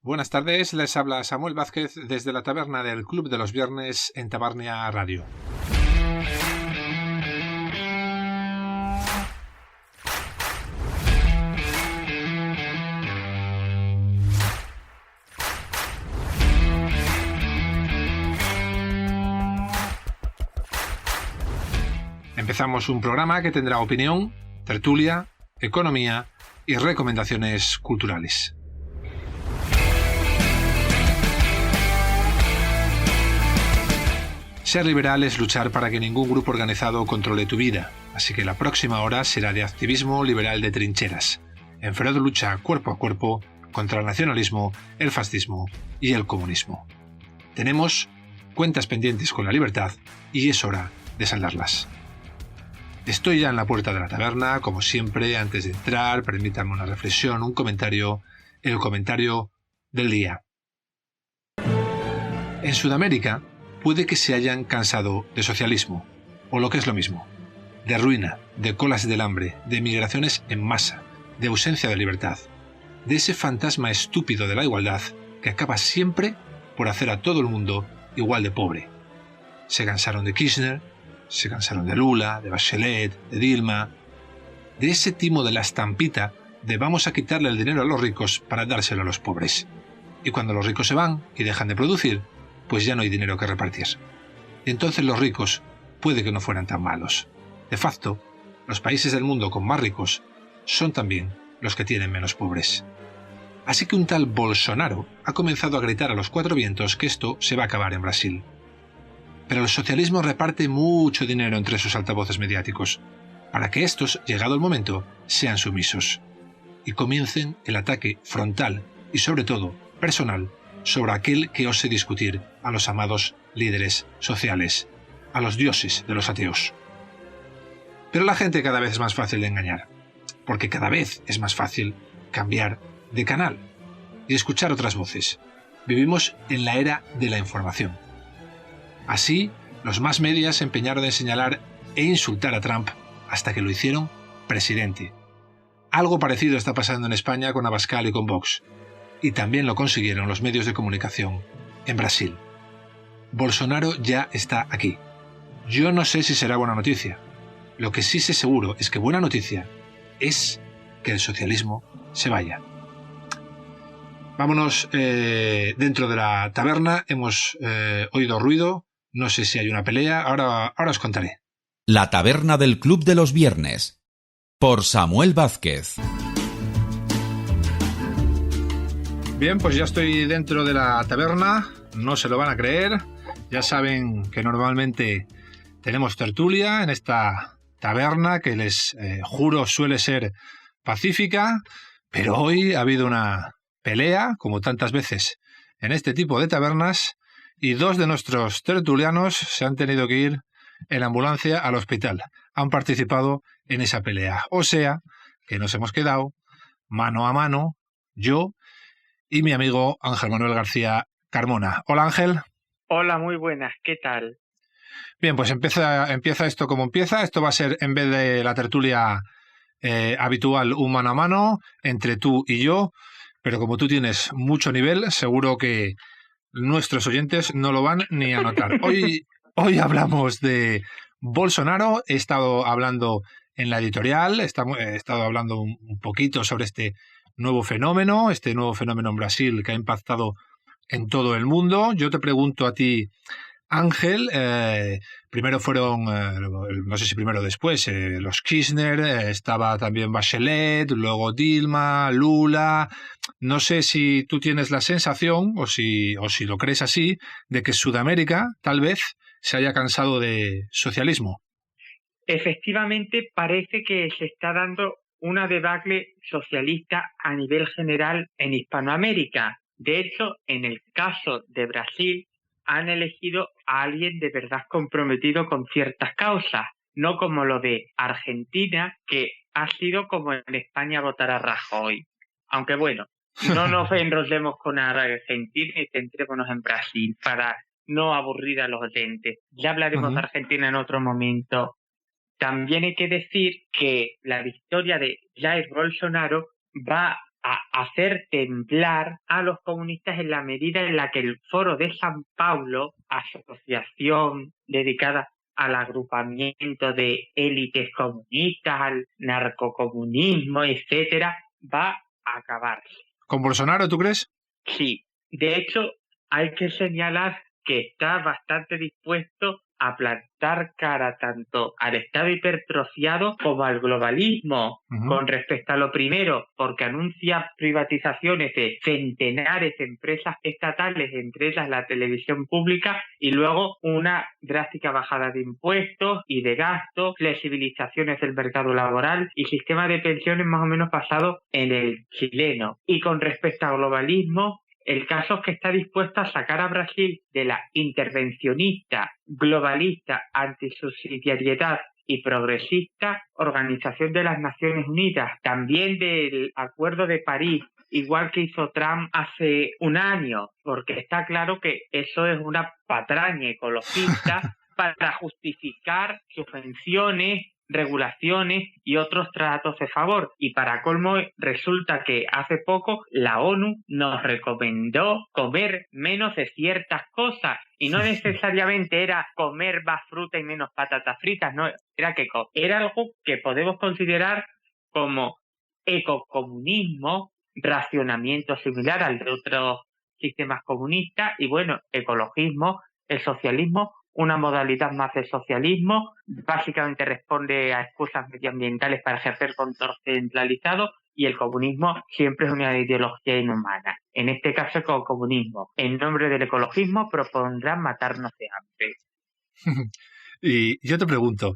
Buenas tardes, les habla Samuel Vázquez desde la taberna del Club de los Viernes en Tabarnia Radio. Empezamos un programa que tendrá opinión, tertulia, economía y recomendaciones culturales. Ser liberal es luchar para que ningún grupo organizado controle tu vida, así que la próxima hora será de activismo liberal de trincheras, en feroz lucha cuerpo a cuerpo contra el nacionalismo, el fascismo y el comunismo. Tenemos cuentas pendientes con la libertad y es hora de saldarlas. Estoy ya en la puerta de la taberna, como siempre. Antes de entrar, permítanme una reflexión, un comentario, el comentario del día. En Sudamérica puede que se hayan cansado de socialismo, o lo que es lo mismo, de ruina, de colas del hambre, de migraciones en masa, de ausencia de libertad, de ese fantasma estúpido de la igualdad que acaba siempre por hacer a todo el mundo igual de pobre. Se cansaron de Kirchner, se cansaron de Lula, de Bachelet, de Dilma, de ese timo de la estampita de vamos a quitarle el dinero a los ricos para dárselo a los pobres. Y cuando los ricos se van y dejan de producir, pues ya no hay dinero que repartir. Y entonces los ricos puede que no fueran tan malos. De facto, los países del mundo con más ricos son también los que tienen menos pobres. Así que un tal Bolsonaro ha comenzado a gritar a los cuatro vientos que esto se va a acabar en Brasil. Pero el socialismo reparte mucho dinero entre sus altavoces mediáticos, para que estos, llegado el momento, sean sumisos y comiencen el ataque frontal y sobre todo personal sobre aquel que ose discutir a los amados líderes sociales, a los dioses de los ateos. Pero la gente cada vez es más fácil de engañar, porque cada vez es más fácil cambiar de canal y escuchar otras voces. Vivimos en la era de la información. Así, los más medias se empeñaron en señalar e insultar a Trump hasta que lo hicieron presidente. Algo parecido está pasando en España con Abascal y con Vox. Y también lo consiguieron los medios de comunicación en Brasil. Bolsonaro ya está aquí. Yo no sé si será buena noticia. Lo que sí sé seguro es que buena noticia es que el socialismo se vaya. Vámonos dentro de la taberna. Hemos oído ruido. No sé si hay una pelea. Ahora os contaré. La taberna del Club de los Viernes. Por Samuel Vázquez. Bien, pues ya estoy dentro de la taberna. No se lo van a creer. Ya saben que normalmente tenemos tertulia en esta taberna que les juro suele ser pacífica. Pero hoy ha habido una pelea, como tantas veces en este tipo de tabernas, y dos de nuestros tertulianos se han tenido que ir en ambulancia al hospital. Han participado en esa pelea. O sea, que nos hemos quedado mano a mano, yo y mi amigo Ángel Manuel García Carmona. Hola, Ángel. Hola, muy buenas. ¿Qué tal? Bien, pues empieza esto como empieza. Esto va a ser, en vez de la tertulia habitual, un mano a mano entre tú y yo. Pero como tú tienes mucho nivel, seguro que nuestros oyentes no lo van ni a notar. Hoy hablamos de Bolsonaro. He estado hablando en la editorial, he estado hablando un poquito sobre este nuevo fenómeno en Brasil que ha impactado en todo el mundo. Yo te pregunto a ti, Ángel, primero fueron, no sé si primero o después, los Kirchner, estaba también Bachelet, luego Dilma, Lula. No sé si tú tienes la sensación, o si lo crees así, de que Sudamérica tal vez se haya cansado de socialismo. Efectivamente, parece que se está dando una debacle socialista a nivel general en Hispanoamérica. De hecho, en el caso de Brasil, han elegido a alguien de verdad comprometido con ciertas causas, no como lo de Argentina, que ha sido como en España votar a Rajoy. Aunque bueno, no nos enrollemos con Argentina y centrémonos en Brasil para no aburrir a los oyentes. Ya hablaremos de Argentina en otro momento. También hay que decir que la victoria de Jair Bolsonaro va a hacer temblar a los comunistas en la medida en la que el Foro de San Paulo, asociación dedicada al agrupamiento de élites comunistas, al narcocomunismo, etcétera, va a acabarse. ¿Con Bolsonaro, tú crees? Sí, de hecho, hay que señalar que está bastante dispuesto a plantar cara tanto al Estado hipertrofiado como al globalismo. Con respecto a lo primero, porque anuncia privatizaciones de centenares de empresas estatales, entre ellas la televisión pública, y luego una drástica bajada de impuestos y de gastos, flexibilizaciones del mercado laboral y sistema de pensiones más o menos basado en el chileno. Y con respecto al globalismo, el caso es que está dispuesto a sacar a Brasil de la intervencionista, globalista, antisubsidiariedad y progresista Organización de las Naciones Unidas, también del Acuerdo de París, igual que hizo Trump hace un año, porque está claro que eso es una patraña ecologista para justificar subvenciones, regulaciones y otros tratos de favor. Y para colmo, resulta que hace poco la ONU nos recomendó comer menos de ciertas cosas, y no necesariamente era comer más fruta y menos patatas fritas, no, era algo que podemos considerar como ecocomunismo, racionamiento similar al de otros sistemas comunistas, y bueno, ecologismo, el socialismo, una modalidad más de socialismo, básicamente responde a excusas medioambientales para ejercer control centralizado, y el comunismo siempre es una ideología inhumana. En este caso, el comunismo, en nombre del ecologismo, propondrá matarnos de hambre. Y yo te pregunto,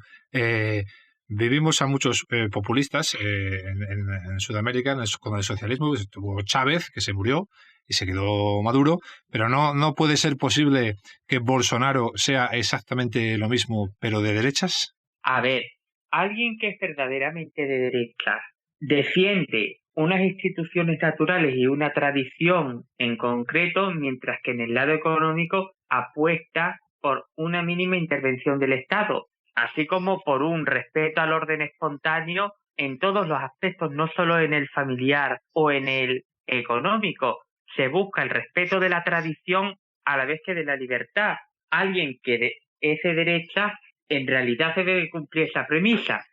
vivimos a muchos populistas en Sudamérica con el socialismo. Estuvo Chávez, que se murió, y se quedó Maduro, pero no puede ser posible que Bolsonaro sea exactamente lo mismo, pero de derechas. A ver, alguien que es verdaderamente de derecha defiende unas instituciones naturales y una tradición en concreto, mientras que en el lado económico apuesta por una mínima intervención del Estado, así como por un respeto al orden espontáneo en todos los aspectos, no solo en el familiar o en el económico. Se busca el respeto de la tradición a la vez que de la libertad. Alguien que es de derecha en realidad debe cumplir esa premisa,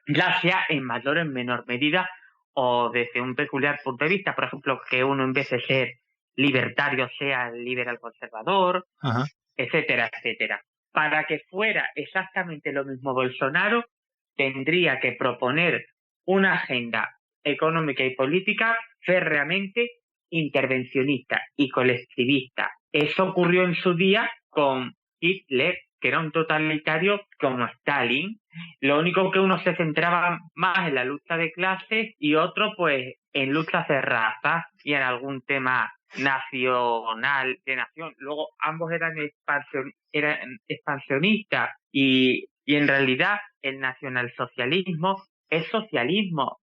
ya sea en mayor o en menor medida o desde un peculiar punto de vista. Por ejemplo, que uno en vez de ser libertario sea liberal conservador, etcétera, etcétera. Para que fuera exactamente lo mismo Bolsonaro, tendría que proponer una agenda económica y política férreamente intervencionista y colectivista. Eso ocurrió en su día con Hitler, que era un totalitario como Stalin. Lo único que uno se centraba más en la lucha de clases y otro pues en luchas de raza y en algún tema nacional, de nación. Luego ambos eran expansionistas y en realidad el nacionalsocialismo es socialismo,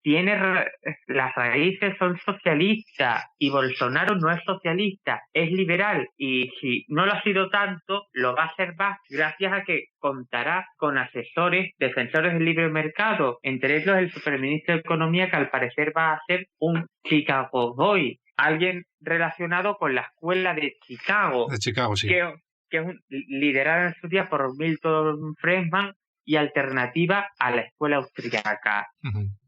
las raíces son socialistas, y Bolsonaro no es socialista, es liberal, y si no lo ha sido tanto, lo va a ser más gracias a que contará con asesores, defensores del libre mercado, entre ellos el superministro de Economía, que al parecer va a ser un Chicago Boy, alguien relacionado con la escuela de Chicago. De Chicago, sí. Que es liderada en su día por Milton Friedman y alternativa a la escuela austriaca.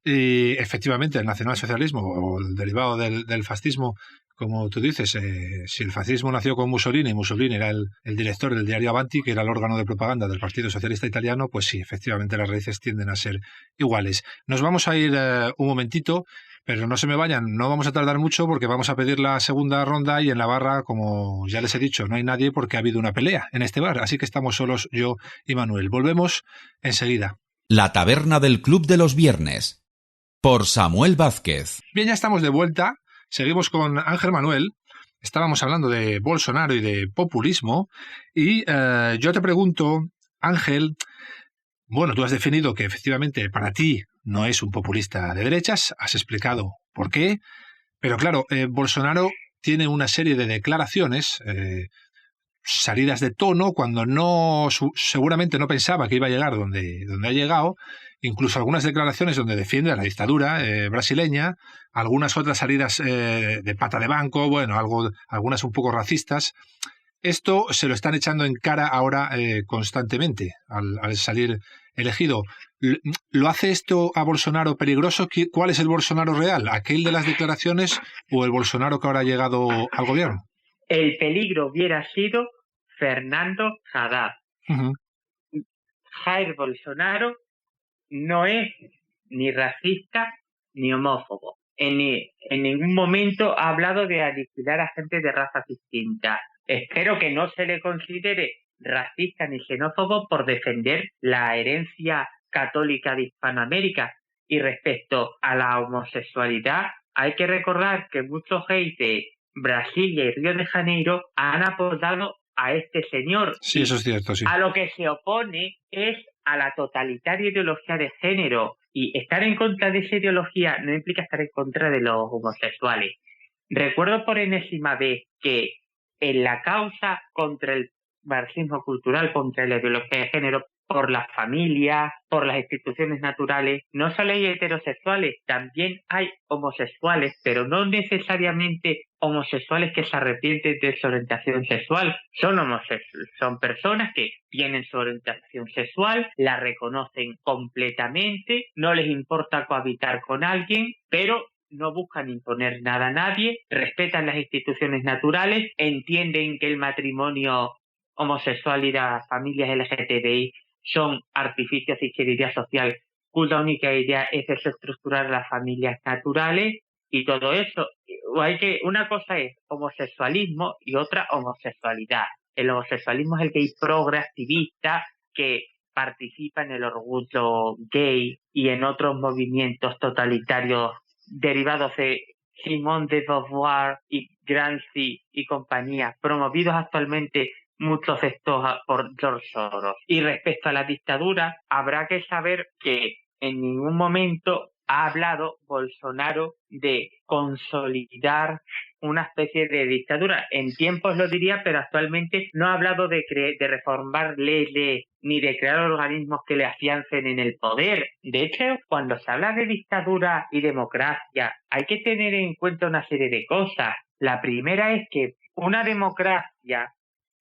Y efectivamente el nacionalsocialismo, o el derivado del fascismo, como tú dices, si el fascismo nació con Mussolini, y Mussolini era el director del diario Avanti, que era el órgano de propaganda del Partido Socialista Italiano, pues sí, efectivamente las raíces tienden a ser iguales. Nos vamos a ir un momentito, pero no se me vayan, no vamos a tardar mucho porque vamos a pedir la segunda ronda, y en la barra, como ya les he dicho, no hay nadie porque ha habido una pelea en este bar, así que estamos solos yo y Manuel. Volvemos enseguida. La taberna del Club de los Viernes, por Samuel Vázquez. Bien, ya estamos de vuelta, seguimos con Ángel Manuel. Estábamos hablando de Bolsonaro y de populismo, y yo te pregunto, Ángel, bueno, tú has definido que efectivamente para ti no es un populista de derechas, has explicado por qué, pero claro, Bolsonaro tiene una serie de declaraciones salidas de tono cuando seguramente no pensaba que iba a llegar donde ha llegado, incluso algunas declaraciones donde defiende a la dictadura brasileña, algunas otras salidas de pata de banco, bueno, algunas un poco racistas. Esto se lo están echando en cara ahora constantemente al salir elegido. ¿Lo hace esto a Bolsonaro peligroso? ¿Cuál es el Bolsonaro real? ¿Aquel de las declaraciones o el Bolsonaro que ahora ha llegado al gobierno? El peligro hubiera sido Fernando Haddad. Uh-huh. Jair Bolsonaro no es ni racista ni homófobo. En ningún momento ha hablado de aniquilar a gente de razas distintas. Espero que no se le considere racista ni xenófobo por defender la herencia católica de Hispanoamérica. Y respecto a la homosexualidad, hay que recordar que muchos gays de Brasilia y Río de Janeiro han apoyado a este señor. Sí, eso es cierto, sí. A lo que se opone es a la totalitaria ideología de género. Y estar en contra de esa ideología no implica estar en contra de los homosexuales. Recuerdo por enésima vez que en la causa contra el marxismo cultural, contra la ideología de género, por las familias, por las instituciones naturales, no solo hay heterosexuales, también hay homosexuales, pero no necesariamente homosexuales que se arrepienten de su orientación sexual. Son personas que tienen su orientación sexual, la reconocen completamente, no les importa cohabitar con alguien, pero no buscan imponer nada a nadie, respetan las instituciones naturales, entienden que el matrimonio homosexual y las familias LGTBI son artificios de ingeniería social, cuya única idea es desestructurar las familias naturales y todo eso. Una cosa es homosexualismo y otra homosexualidad. El homosexualismo es el gay progresivista que participa en el orgullo gay y en otros movimientos totalitarios derivados de Simone de Beauvoir y Gramsci y compañía, promovidos actualmente muchos de estos por George Soros. Y respecto a la dictadura, habrá que saber que en ningún momento ha hablado Bolsonaro de consolidar una especie de dictadura. En tiempos lo diría, pero actualmente no ha hablado de reformar leyes ni de crear organismos que le afiancen en el poder. De hecho, cuando se habla de dictadura y democracia, hay que tener en cuenta una serie de cosas. La primera es que una democracia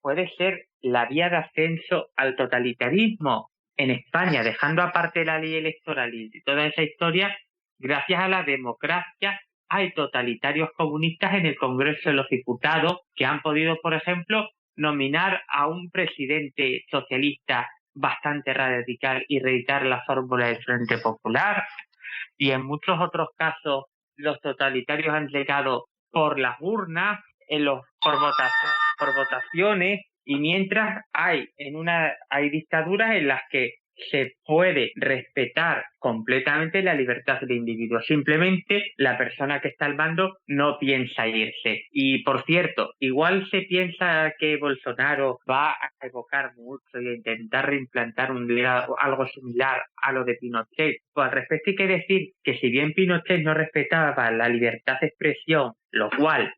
puede ser la vía de ascenso al totalitarismo. En España, dejando aparte la ley electoral y toda esa historia, gracias a la democracia hay totalitarios comunistas en el Congreso de los Diputados que han podido, por ejemplo, nominar a un presidente socialista bastante radical y reeditar la fórmula del Frente Popular. Y en muchos otros casos, los totalitarios han llegado por las urnas, por votaciones, y mientras hay dictaduras en las que se puede respetar completamente la libertad del individuo. Simplemente la persona que está al mando no piensa irse. Y por cierto, igual se piensa que Bolsonaro va a evocar mucho y a intentar reimplantar algo similar a lo de Pinochet. Pues al respecto hay que decir que si bien Pinochet no respetaba la libertad de expresión, lo cual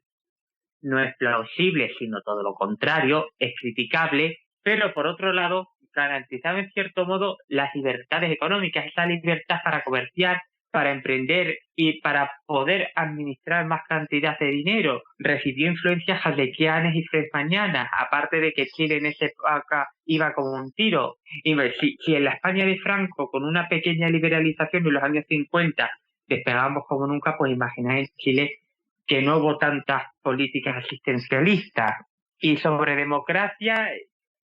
no es plausible, sino todo lo contrario, es criticable, pero por otro lado garantizaba en cierto modo las libertades económicas, esa libertad para comerciar, para emprender y para poder administrar más cantidad de dinero. Recibió influencias hayekianas y freudianas, aparte de que Chile en esa época iba como un tiro. Y si en la España de Franco, con una pequeña liberalización en los años 50, despegamos como nunca, pues imagináis Chile que no hubo tantas políticas asistencialistas. Y sobre democracia,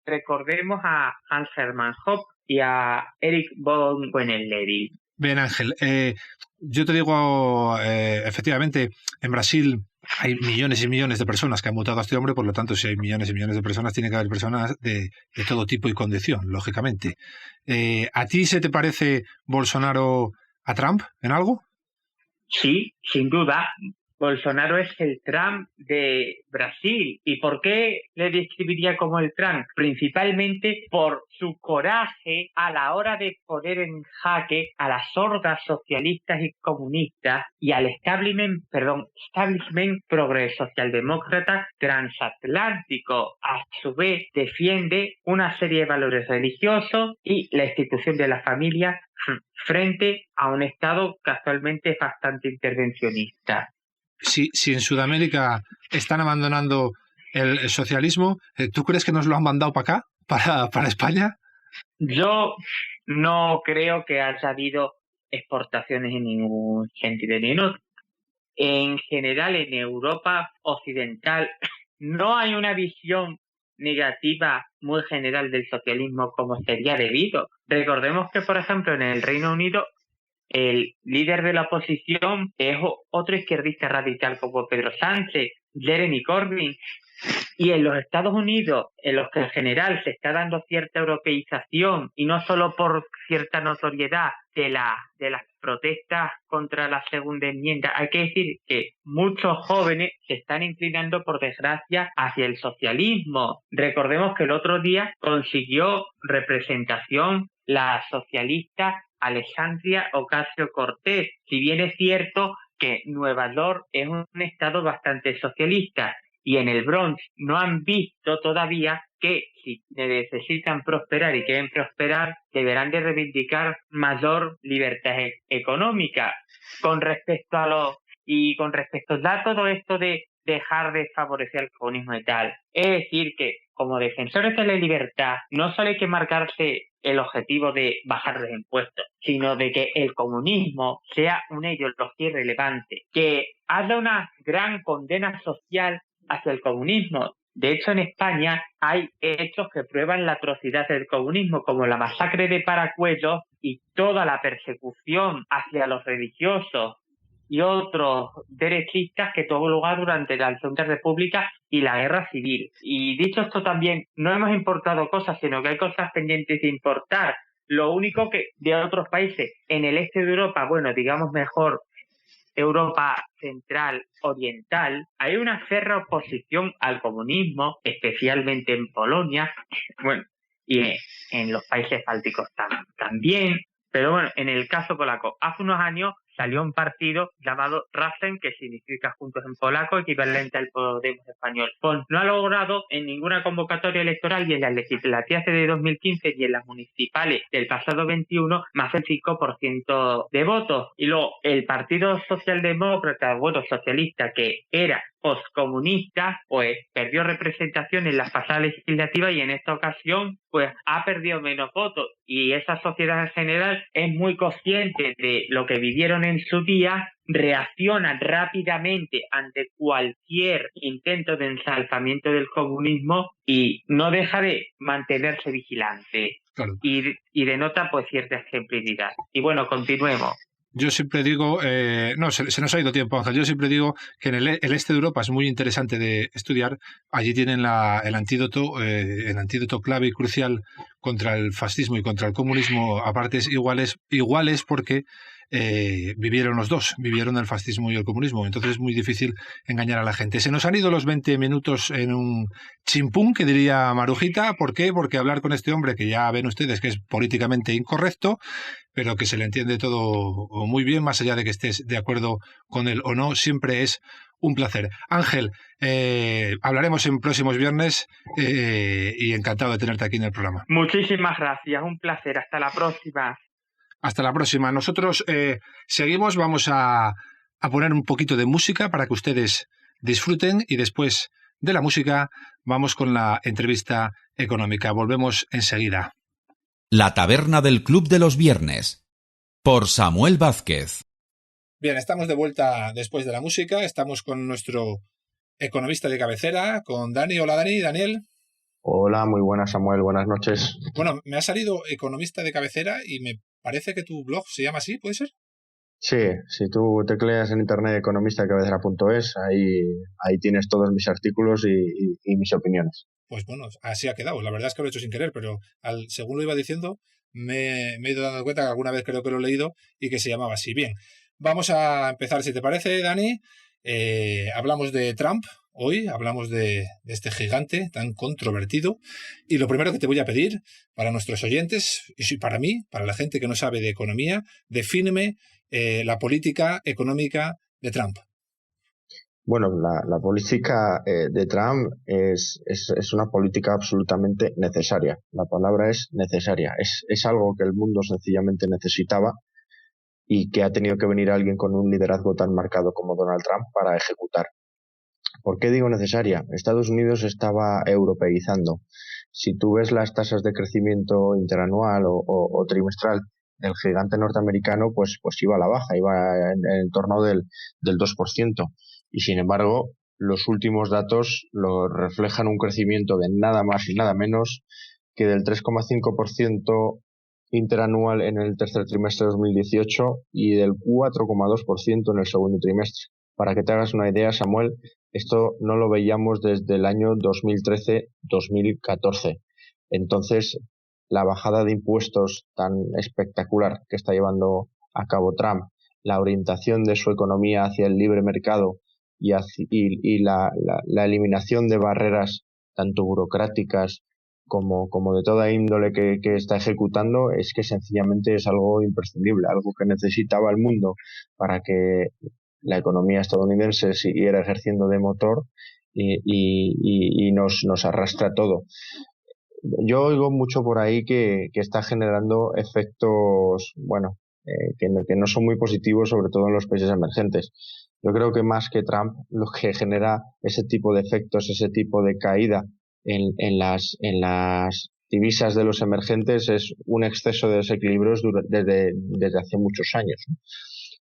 recordemos a Hans Hermann Hoppe y a Erich von Däniken. Bien, Ángel, yo te digo, efectivamente, en Brasil hay millones y millones de personas que han votado a este hombre, por lo tanto, si hay millones y millones de personas, tiene que haber personas de todo tipo y condición, lógicamente. ¿A ti se te parece Bolsonaro a Trump en algo? Sí, sin duda. Bolsonaro es el Trump de Brasil. ¿Y por qué le describiría como el Trump? Principalmente por su coraje a la hora de poner en jaque a las hordas socialistas y comunistas y al establishment progreso socialdemócrata transatlántico. A su vez, defiende una serie de valores religiosos y la institución de la familia frente a un Estado que actualmente es bastante intervencionista. Si en Sudamérica están abandonando el socialismo, ¿tú crees que nos lo han mandado para acá, para España? Yo no creo que haya habido exportaciones en ningún sentido ni en otro. En general, en Europa occidental no hay una visión negativa muy general del socialismo como sería debido. Recordemos que, por ejemplo, en el Reino Unido el líder de la oposición es otro izquierdista radical como Pedro Sánchez, Jeremy Corbyn, y en los Estados Unidos, en los que en general se está dando cierta europeización y no solo por cierta notoriedad de las protestas contra la segunda enmienda, hay que decir que muchos jóvenes se están inclinando, por desgracia, hacia el socialismo. Recordemos que el otro día consiguió representación la socialista Alexandria Ocasio-Cortez, si bien es cierto que Nueva York es un estado bastante socialista y en el Bronx no han visto todavía que si necesitan prosperar y quieren prosperar, deberán de reivindicar mayor libertad económica. Con respecto a todo esto de dejar de favorecer el comunismo y tal, es decir que como defensores de la libertad no solo hay que marcarse el objetivo de bajar los impuestos, sino de que el comunismo sea una ideología irrelevante, que haya una gran condena social hacia el comunismo. De hecho, en España hay hechos que prueban la atrocidad del comunismo, como la masacre de Paracuellos y toda la persecución hacia los religiosos y otros derechistas que tuvo lugar durante la Segunda República y la Guerra Civil. Y dicho esto también, no hemos importado cosas, sino que hay cosas pendientes de importar. Lo único que de otros países en el este de Europa, bueno, digamos mejor Europa central oriental, hay una férrea oposición al comunismo, especialmente en Polonia, bueno, y en los países bálticos también. Pero bueno, en el caso polaco, hace unos años salió un partido llamado Razem, que significa Juntos en polaco, equivalente al Podemos español. No ha logrado en ninguna convocatoria electoral y en las legislativas de 2015 y en las municipales del pasado 21 más del 5% de votos. Y luego el Partido Socialdemócrata, socialista, que era postcomunista, pues perdió representación en las pasadas legislativas y en esta ocasión pues ha perdido menos votos, y esa sociedad en general es muy consciente de lo que vivieron en su día, reaccionan rápidamente ante cualquier intento de ensalzamiento del comunismo y no deja de mantenerse vigilante. Claro. Y denota pues cierta ejemplaridad. Y bueno, continuemos. Yo siempre digo, se nos ha ido tiempo, Ángel. Yo siempre digo que en el este de Europa es muy interesante de estudiar. Allí tienen el antídoto clave y crucial contra el fascismo y contra el comunismo a partes iguales porque vivieron los dos, vivieron el fascismo y el comunismo. Entonces es muy difícil engañar a la gente. Se nos han ido los 20 minutos en un chimpún, que diría Marujita. ¿Por qué? Porque hablar con este hombre, que ya ven ustedes que es políticamente incorrecto, pero que se le entiende todo muy bien, más allá de que estés de acuerdo con él o no, siempre es un placer. Ángel, hablaremos en próximos viernes y encantado de tenerte aquí en el programa. Muchísimas gracias, un placer. Hasta la próxima. Hasta la próxima. Nosotros seguimos, vamos a poner un poquito de música para que ustedes disfruten y después de la música vamos con la entrevista económica. Volvemos enseguida. La taberna del Club de los Viernes, por Samuel Vázquez. Bien, estamos de vuelta después de la música. Estamos con nuestro economista de cabecera, con Dani. Hola, Dani. Daniel. Hola, muy buenas, Samuel. Buenas noches. Bueno, me ha salido economista de cabecera y me parece que tu blog se llama así, ¿puede ser? Sí, si tú tecleas en internet economistadecabecera.es, ahí tienes todos mis artículos y mis opiniones. Pues bueno, así ha quedado. La verdad es que lo he hecho sin querer, pero según lo iba diciendo, me he ido dando cuenta que alguna vez creo que lo he leído y que se llamaba así. Bien, vamos a empezar, si te parece, Dani. Hablamos de Trump hoy, hablamos de este gigante tan controvertido, y lo primero que te voy a pedir para nuestros oyentes, y para mí, para la gente que no sabe de economía, defíneme la política económica de Trump. Bueno, la política de Trump es una política absolutamente necesaria. La palabra es necesaria. Es algo que el mundo sencillamente necesitaba y que ha tenido que venir alguien con un liderazgo tan marcado como Donald Trump para ejecutar. ¿Por qué digo necesaria? Estados Unidos estaba europeizando. Si tú ves las tasas de crecimiento interanual o trimestral del gigante norteamericano, pues iba a la baja, iba en torno del 2%. Y sin embargo, los últimos datos lo reflejan un crecimiento de nada más y nada menos que del 3,5% interanual en el tercer trimestre de 2018 y del 4,2% en el segundo trimestre. Para que te hagas una idea, Samuel, esto no lo veíamos desde el año 2013-2014. Entonces, la bajada de impuestos tan espectacular que está llevando a cabo Trump, la orientación de su economía hacia el libre mercado y la eliminación de barreras tanto burocráticas como de toda índole que está ejecutando, es que sencillamente es algo imprescindible, algo que necesitaba el mundo para que la economía estadounidense siguiera ejerciendo de motor y nos arrastra todo. Yo oigo mucho por ahí que está generando efectos, bueno, que no son muy positivos, sobre todo en los países emergentes. Yo creo que más que Trump, lo que genera ese tipo de efectos, ese tipo de caída en las divisas de los emergentes es un exceso de desequilibrios desde hace muchos años.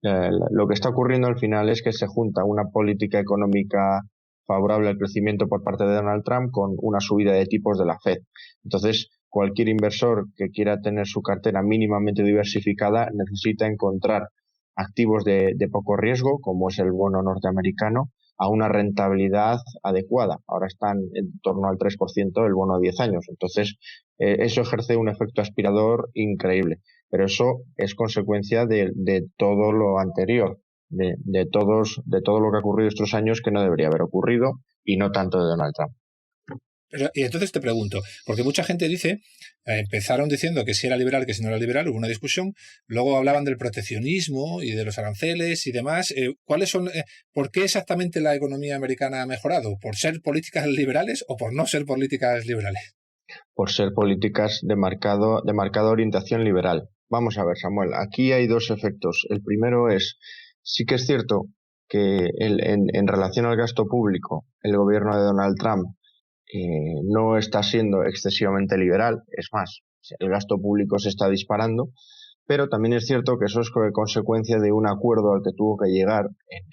Lo que está ocurriendo al final es que se junta una política económica favorable al crecimiento por parte de Donald Trump con una subida de tipos de la Fed. Entonces, cualquier inversor que quiera tener su cartera mínimamente diversificada necesita encontrar activos de poco riesgo, como es el bono norteamericano, a una rentabilidad adecuada. Ahora están en torno al 3% el bono a 10 años. Entonces, eso ejerce un efecto aspirador increíble. Pero eso es consecuencia de todo lo anterior, de todo lo que ha ocurrido estos años que no debería haber ocurrido, y no tanto de Donald Trump. Y entonces te pregunto, porque mucha gente dice, empezaron diciendo que si era liberal, que si no era liberal, hubo una discusión, luego hablaban del proteccionismo y de los aranceles y demás. ¿Por qué exactamente la economía americana ha mejorado? ¿Por ser políticas liberales o por no ser políticas liberales? Por ser políticas de marcada orientación liberal. Vamos a ver, Samuel, aquí hay dos efectos. El primero es, sí que es cierto que en relación al gasto público, el gobierno de Donald Trump no está siendo excesivamente liberal, es más, el gasto público se está disparando, pero también es cierto que eso es consecuencia de un acuerdo al que tuvo que llegar en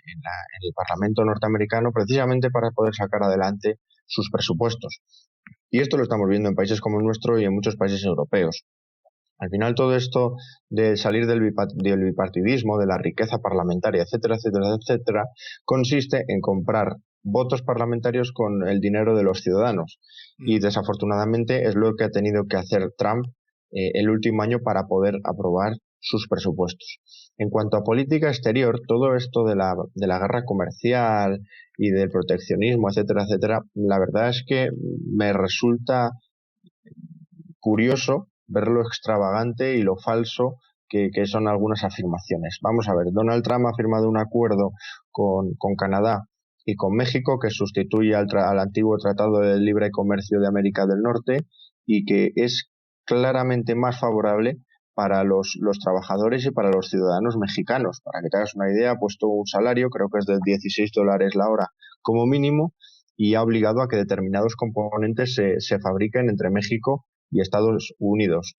el Parlamento norteamericano precisamente para poder sacar adelante sus presupuestos. Y esto lo estamos viendo en países como el nuestro y en muchos países europeos. Al final, todo esto de salir del bipartidismo, de la riqueza parlamentaria, etcétera, etcétera, etcétera, consiste en comprar votos parlamentarios con el dinero de los ciudadanos. Y desafortunadamente es lo que ha tenido que hacer Trump el último año para poder aprobar sus presupuestos. En cuanto a política exterior, todo esto de la guerra comercial y del proteccionismo, etcétera, etcétera, la verdad es que me resulta curioso ver lo extravagante y lo falso que son algunas afirmaciones. Vamos a ver, Donald Trump ha firmado un acuerdo con Canadá y con México que sustituye al antiguo Tratado de Libre Comercio de América del Norte y que es claramente más favorable para los trabajadores y para los ciudadanos mexicanos. Para que te hagas una idea, ha puesto un salario, creo que es de $16 la hora como mínimo, y ha obligado a que determinados componentes se fabriquen entre México y Estados Unidos.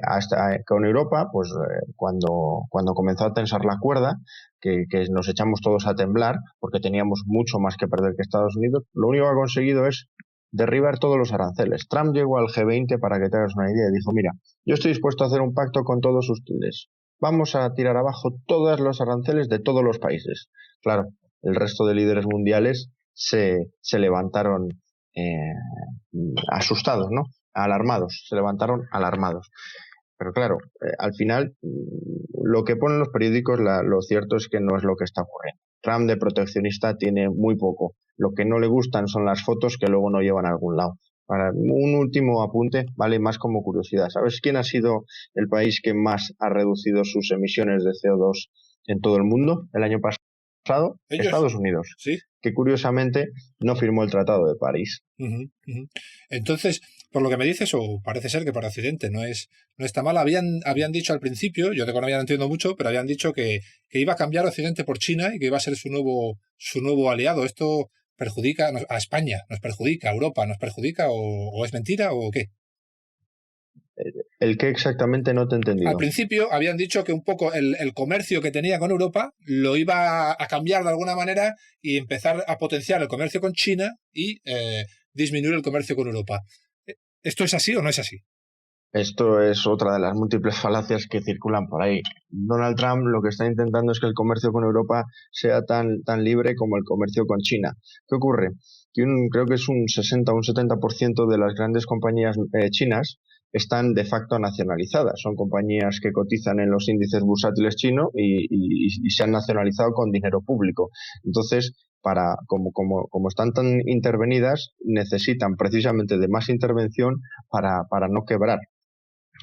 Hasta con Europa, pues cuando comenzó a tensar la cuerda, que nos echamos todos a temblar porque teníamos mucho más que perder que Estados Unidos, lo único que ha conseguido es derribar todos los aranceles. Trump llegó al G20, para que te hagas una idea, y dijo, mira, yo estoy dispuesto a hacer un pacto con todos ustedes. Vamos a tirar abajo todos los aranceles de todos los países. Claro, el resto de líderes mundiales se levantaron asustados, ¿no? Alarmados, se levantaron alarmados. Pero claro, al final, lo que ponen los periódicos, lo cierto es que no es lo que está ocurriendo. Trump de proteccionista tiene muy poco. Lo que no le gustan son las fotos que luego no llevan a algún lado. Para un último apunte, vale más como curiosidad. ¿Sabes quién ha sido el país que más ha reducido sus emisiones de CO2 en todo el mundo el año pasado? ¿Ellos? Estados Unidos. Sí. Que curiosamente no firmó el Tratado de París. Entonces, por lo que me dices, o parece ser que para Occidente no está mal, habían dicho al principio, yo de economía no entiendo mucho, pero habían dicho que iba a cambiar Occidente por China y que iba a ser su nuevo aliado. ¿Esto perjudica a España? ¿Nos perjudica a Europa? ¿Nos perjudica o es mentira o qué? ¿El qué exactamente? No te he entendido. Al principio habían dicho que un poco el comercio que tenía con Europa lo iba a cambiar de alguna manera y empezar a potenciar el comercio con China y disminuir el comercio con Europa. ¿Esto es así o no es así? Esto es otra de las múltiples falacias que circulan por ahí. Donald Trump lo que está intentando es que el comercio con Europa sea tan libre como el comercio con China. ¿Qué ocurre? Que creo que es un 60 o un 70% de las grandes compañías chinas están de facto nacionalizadas. Son compañías que cotizan en los índices bursátiles chinos y se han nacionalizado con dinero público. Entonces, como están tan intervenidas, necesitan precisamente de más intervención para no quebrar.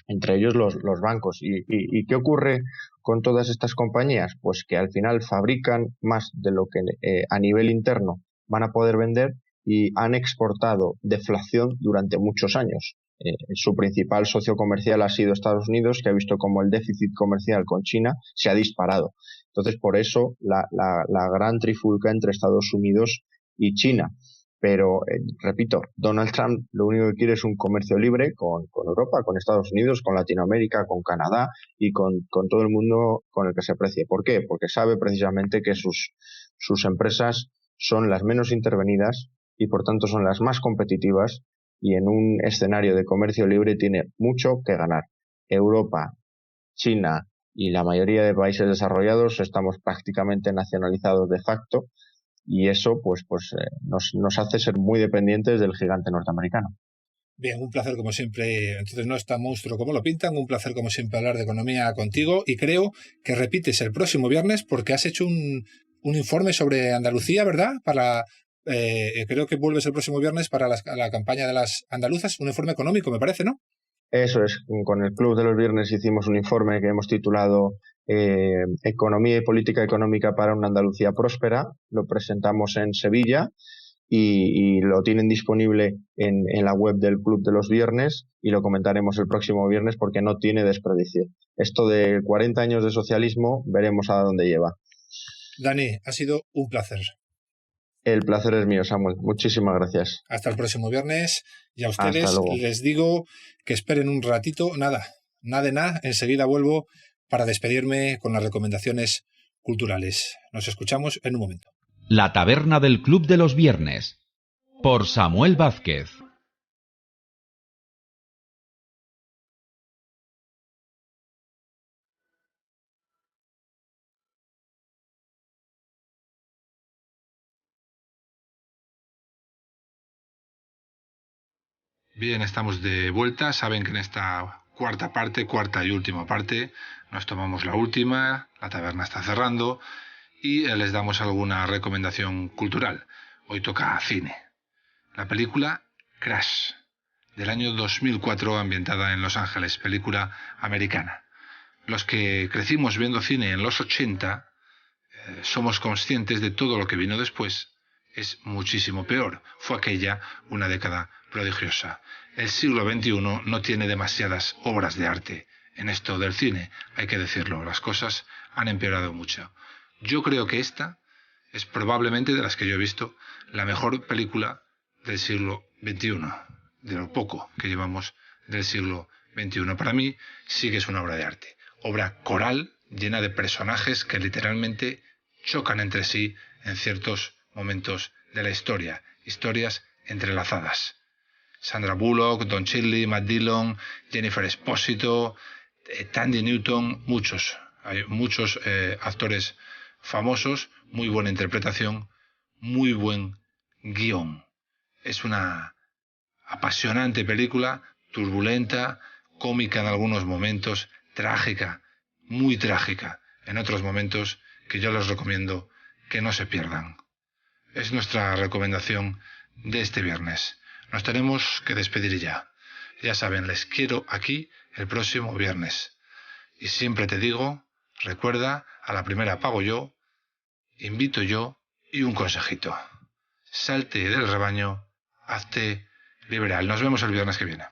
Entre ellos los bancos. ¿Y qué ocurre con todas estas compañías? Pues que al final fabrican más de lo que a nivel interno van a poder vender y han exportado deflación durante muchos años. Su principal socio comercial ha sido Estados Unidos, que ha visto como el déficit comercial con China se ha disparado. Entonces, por eso la gran trifulca entre Estados Unidos y China. Pero, repito, Donald Trump lo único que quiere es un comercio libre con Europa, con Estados Unidos, con Latinoamérica, con Canadá y con todo el mundo con el que se aprecie. ¿Por qué? Porque sabe precisamente que sus empresas son las menos intervenidas y por tanto son las más competitivas y en un escenario de comercio libre tiene mucho que ganar. Europa, China y la mayoría de países desarrollados estamos prácticamente nacionalizados de facto y eso pues nos hace ser muy dependientes del gigante norteamericano. Bien, un placer como siempre. Entonces no es tan monstruo como lo pintan. Un placer como siempre hablar de economía contigo y creo que repites el próximo viernes porque has hecho un informe sobre Andalucía, ¿verdad? Creo que vuelves el próximo viernes para la campaña de las andaluzas, un informe económico, me parece, ¿no? Eso es, con el Club de los Viernes hicimos un informe que hemos titulado Economía y Política Económica para una Andalucía Próspera. Lo presentamos en Sevilla y lo tienen disponible en la web del Club de los Viernes y lo comentaremos el próximo viernes porque no tiene desperdicio. Esto de 40 años de socialismo, veremos a dónde lleva. Dani, ha sido un placer. El placer es mío, Samuel. Muchísimas gracias. Hasta el próximo viernes. Y a ustedes les digo que esperen un ratito. Nada. Enseguida vuelvo para despedirme con las recomendaciones culturales. Nos escuchamos en un momento. La taberna del Club de los Viernes. Por Samuel Vázquez. Bien, estamos de vuelta. Saben que en esta cuarta y última parte, nos tomamos la última, la taberna está cerrando y les damos alguna recomendación cultural. Hoy toca cine. La película Crash, del año 2004, ambientada en Los Ángeles, película americana. Los que crecimos viendo cine en los 80 somos conscientes de todo lo que vino después. Es muchísimo peor. Fue aquella una década prodigiosa. El siglo XXI no tiene demasiadas obras de arte. En esto del cine, hay que decirlo, las cosas han empeorado mucho. Yo creo que esta es probablemente, de las que yo he visto, la mejor película del siglo XXI, de lo poco que llevamos del siglo XXI. Para mí sí que es una obra de arte. Obra coral, llena de personajes que literalmente chocan entre sí en ciertos momentos de la historia, historias entrelazadas. Sandra Bullock, Don Cheadle, Matt Dillon, Jennifer Esposito, Thandie Newton, hay muchos actores famosos, muy buena interpretación, muy buen guión. Es una apasionante película, turbulenta, cómica en algunos momentos, trágica, muy trágica en otros momentos, que yo les recomiendo que no se pierdan. Es nuestra recomendación de este viernes. Nos tenemos que despedir ya. Ya saben, les quiero aquí el próximo viernes. Y siempre te digo, recuerda, a la primera pago yo, invito yo y un consejito. Salte del rebaño, hazte liberal. Nos vemos el viernes que viene.